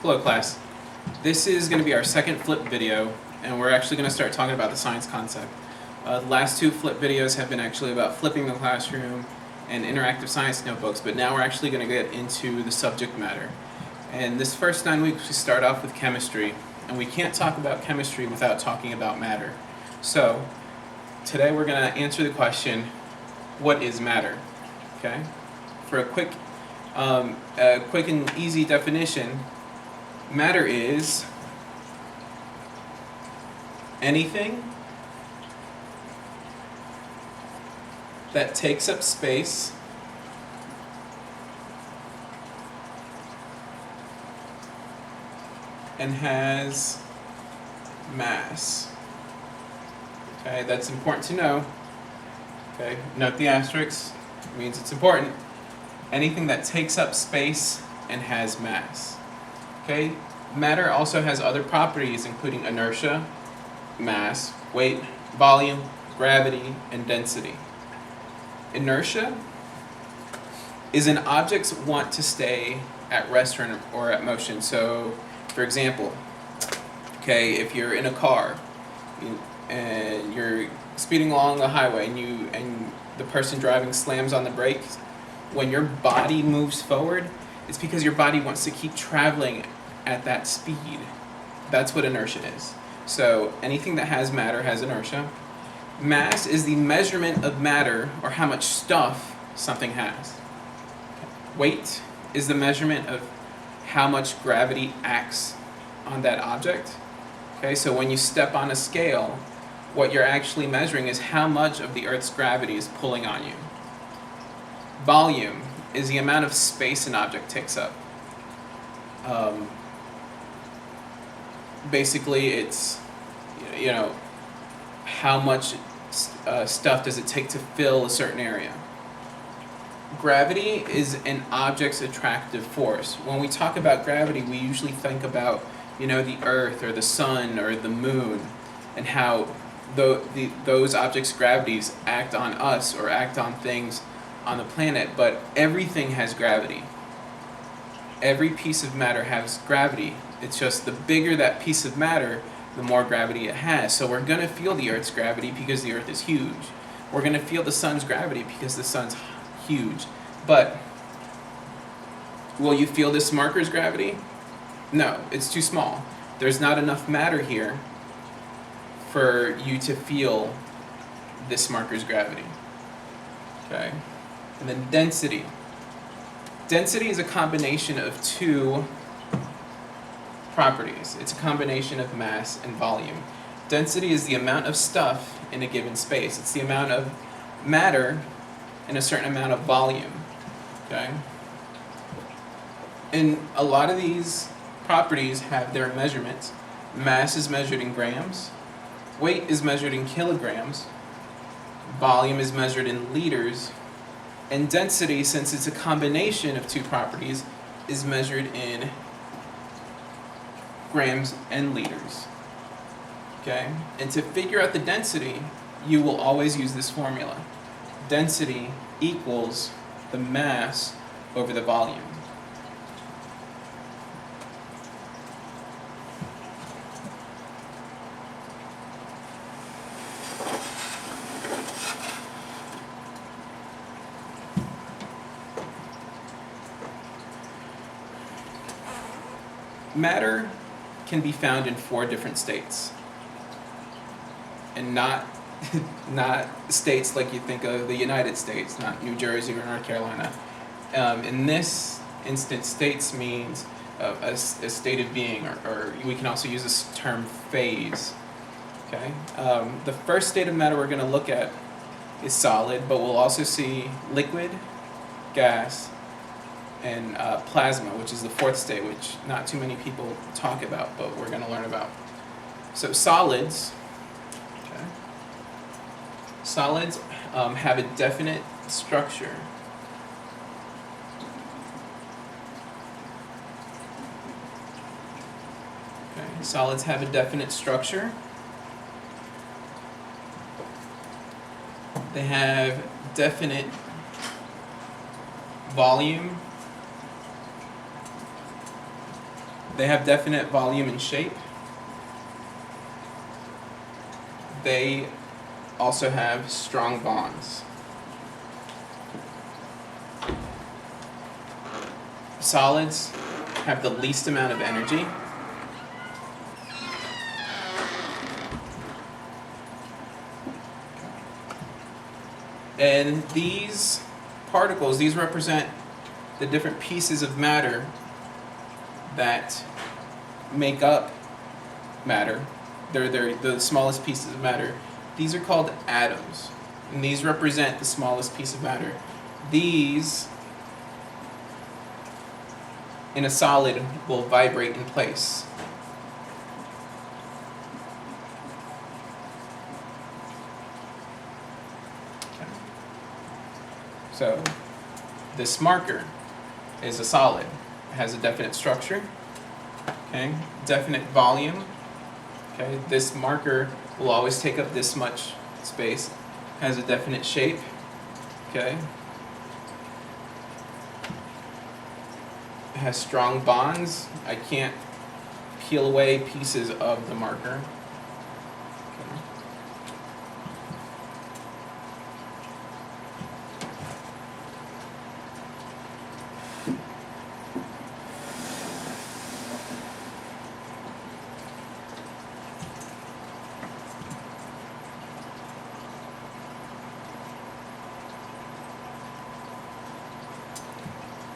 Hello class. This is going to be our second flip video, and we're actually going to start talking about the science concept. The last two flip videos have been actually about flipping the classroom and interactive science notebooks, but now we're actually going to get into the subject matter. And this first 9 weeks we start off with chemistry, and we can't talk about chemistry without talking about matter. So today we're going to answer the question, what is matter? Okay? For a quick and easy definition, matter is anything that takes up space and has mass. Okay, that's important to know. Okay, note the asterisk, it means it's important. Anything that takes up space and has mass. Okay, matter also has other properties including inertia, mass, weight, volume, gravity, and density. Inertia is an object's want to stay at rest or at motion. So, for example, okay, if you're in a car and you're speeding along the highway and the person driving slams on the brakes, when your body moves forward, it's because your body wants to keep traveling at that speed. That's what inertia is. So anything that has matter has inertia. Mass is the measurement of matter, or how much stuff something has. Weight is the measurement of how much gravity acts on that object. Okay, so when you step on a scale, what you're actually measuring is how much of the Earth's gravity is pulling on you. Volume is the amount of space an object takes up. Basically, it's, you know, how much stuff does it take to fill a certain area. Gravity is an object's attractive force. When we talk about gravity, we usually think about, you know, the Earth or the Sun or the Moon, and how those objects' gravities act on us or act on things on the planet, but everything has gravity. Every piece of matter has gravity. It's just the bigger that piece of matter, the more gravity it has. So we're going to feel the Earth's gravity because the Earth is huge. We're going to feel the Sun's gravity because the Sun's huge. But will you feel this marker's gravity? No, it's too small. There's not enough matter here for you to feel this marker's gravity. Okay? And then density. Density is a combination of two properties. It's a combination of mass and volume. Density is the amount of stuff in a given space. It's the amount of matter in a certain amount of volume. Okay? And a lot of these properties have their measurements. Mass is measured in grams. Weight is measured in kilograms. Volume is measured in liters. And density, since it's a combination of two properties, is measured in grams and liters. Okay? And to figure out the density, you will always use this formula. Density equals the mass over the volume. Matter can be found in 4 different states, and not states like you think of the United States, not New Jersey or North Carolina. In this instance, states means a state of being, or we can also use this term phase. Okay. The first state of matter we're going to look at is solid, but we'll also see liquid, gas, and plasma, which is the 4th state, which not too many people talk about, but we're going to learn about. So solids, okay, solids have a definite structure. Okay, solids have a definite structure. They have definite volume They have definite volume and shape. They also have strong bonds. Solids have the least amount of energy. And these particles, these represent the different pieces of matter that make up matter. They're the smallest pieces of matter. These are called atoms, and these represent the smallest piece of matter. These, in a solid, will vibrate in place. Okay. So, this marker is a solid. It has a definite structure, okay, definite volume. Okay, this marker will always take up this much space, has a definite shape, okay. It has strong bonds. I can't peel away pieces of the marker. Okay.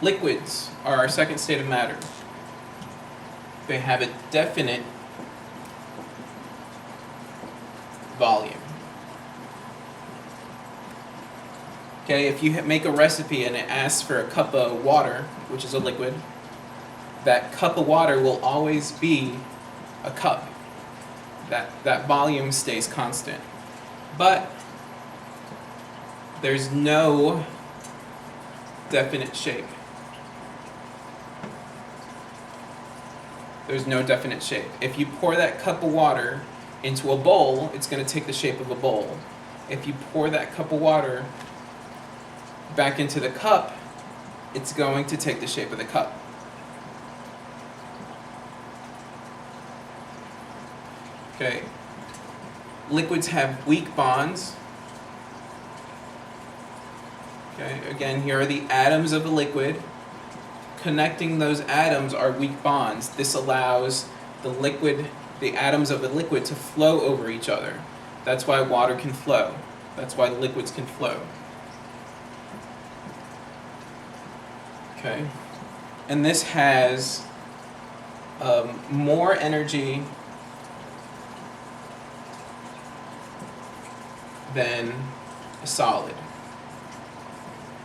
Liquids are our second state of matter. They have a definite volume. Okay, if you make a recipe and it asks for a cup of water, which is a liquid, that cup of water will always be a cup. That volume stays constant. But there's no definite shape. There's no definite shape. If you pour that cup of water into a bowl, it's going to take the shape of a bowl. If you pour that cup of water back into the cup, it's going to take the shape of the cup. Okay. Liquids have weak bonds. Okay. Again, here are the atoms of a liquid. Connecting those atoms are weak bonds. This allows the atoms of the liquid to flow over each other. That's why water can flow. That's why liquids can flow. Okay. And this has more energy than a solid.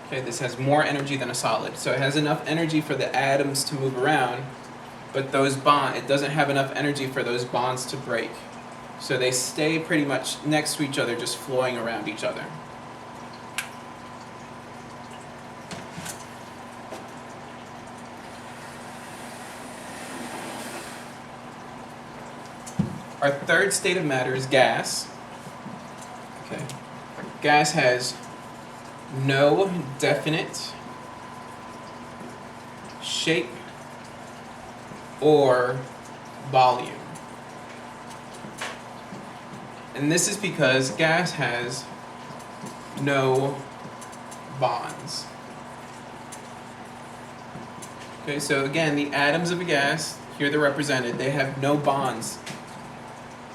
Okay, this has more energy than a solid. So it has enough energy for the atoms to move around, but it doesn't have enough energy for those bonds to break. So they stay pretty much next to each other, just flowing around each other. Our third state of matter is gas. Okay. Gas has no definite shape or volume. And this is because gas has no bonds. Okay, so again, the atoms of a gas, here they're represented, they have no bonds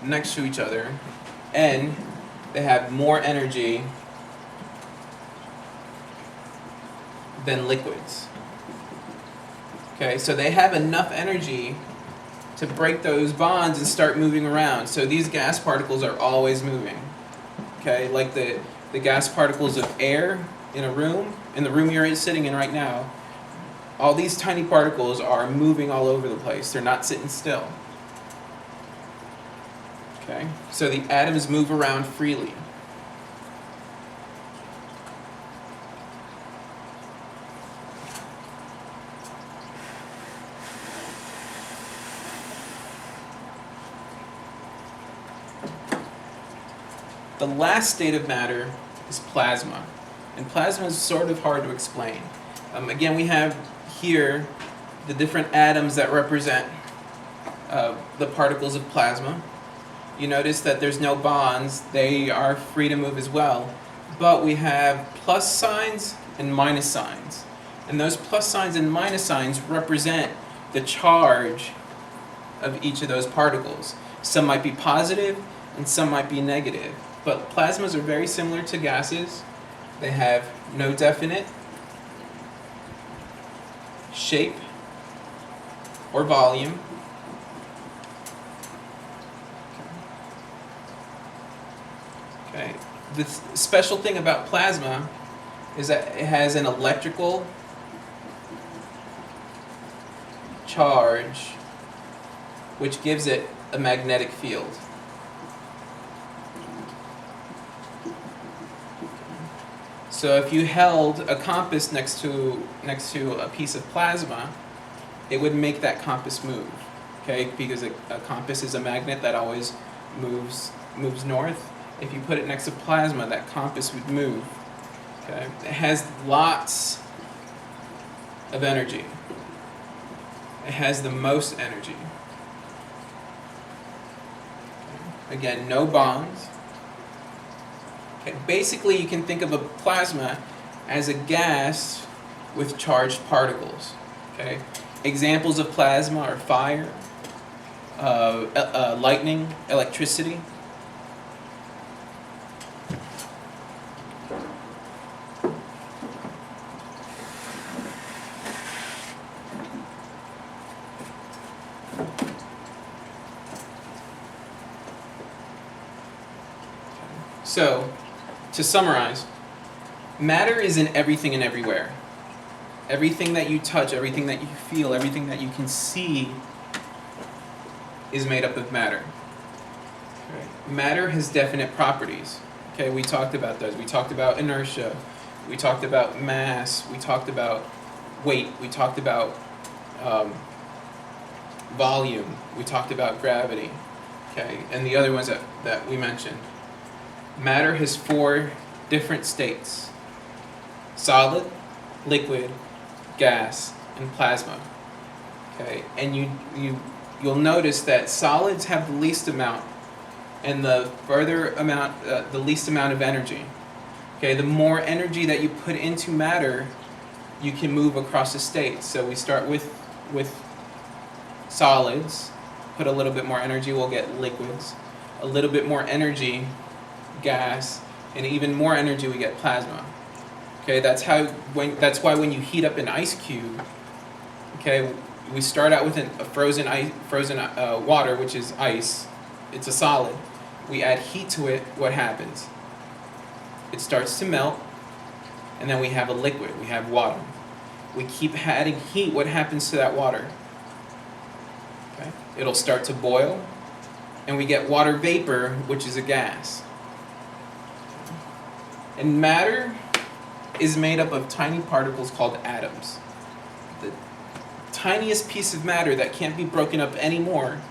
next to each other, and they have more energy than liquids. Okay, so they have enough energy to break those bonds and start moving around. So these gas particles are always moving. Okay, like the gas particles of air in a room, in the room you're sitting in right now, all these tiny particles are moving all over the place. They're not sitting still. Okay, so the atoms move around freely. The last state of matter is plasma. And plasma is sort of hard to explain. Again, we have here the different atoms that represent the particles of plasma. You notice that there's no bonds, they are free to move as well. But we have plus signs and minus signs. And those plus signs and minus signs represent the charge of each of those particles. Some might be positive and some might be negative. But plasmas are very similar to gases. They have no definite shape or volume. Okay. The special thing about plasma is that it has an electrical charge which gives it a magnetic field. So if you held a compass next to a piece of plasma, it would make that compass move, okay? Because a compass is a magnet that always moves north. If you put it next to plasma, that compass would move, okay? It has lots of energy. It has the most energy. Okay. Again, no bonds. Okay. Basically, you can think of a plasma as a gas with charged particles. Okay. Examples of plasma are fire, lightning, electricity. So, to summarize, matter is in everything and everywhere. Everything that you touch, everything that you feel, everything that you can see is made up of matter. Okay. Matter has definite properties. Okay, we talked about those. We talked about inertia. We talked about mass. We talked about weight. We talked about volume. We talked about gravity. Okay, and the other ones that we mentioned. Matter has 4 different states: solid, liquid, gas, and plasma. Okay, and you'll notice that solids have the least amount, and the least amount of energy. Okay, the more energy that you put into matter, you can move across the states. So we start with solids, put a little bit more energy, we'll get liquids, a little bit more energy, gas, and even more energy, we get plasma. Okay, that's why when you heat up an ice cube, okay, we start out with a frozen water, which is ice. It's a solid. We add heat to it. What happens? It starts to melt, and then we have a liquid. We have water. We keep adding heat. What happens to that water? Okay, it'll start to boil, and we get water vapor, which is a gas. And matter is made up of tiny particles called atoms. The tiniest piece of matter that can't be broken up anymore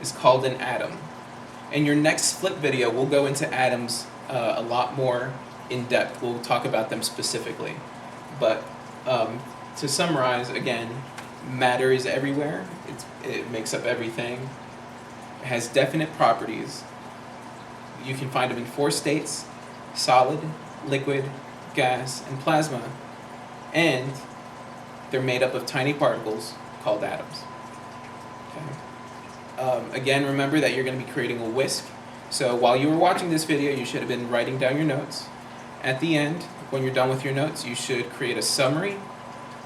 is called an atom. In your next flip video, we'll go into atoms a lot more in depth. We'll talk about them specifically. But to summarize, again, matter is everywhere. It makes up everything. It has definite properties. You can find them in 4 states: solid, liquid, gas, and plasma, and they're made up of tiny particles called atoms. Okay. Again, remember that you're going to be creating a whisk. So while you were watching this video, you should have been writing down your notes. At the end, when you're done with your notes, you should create a summary,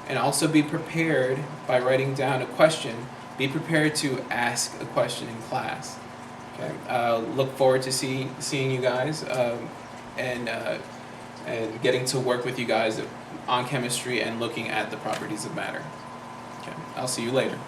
and also be prepared by writing down a question. Be prepared to ask a question in class. Okay. Look forward to seeing you guys. And getting to work with you guys on chemistry and looking at the properties of matter. Okay, I'll see you later.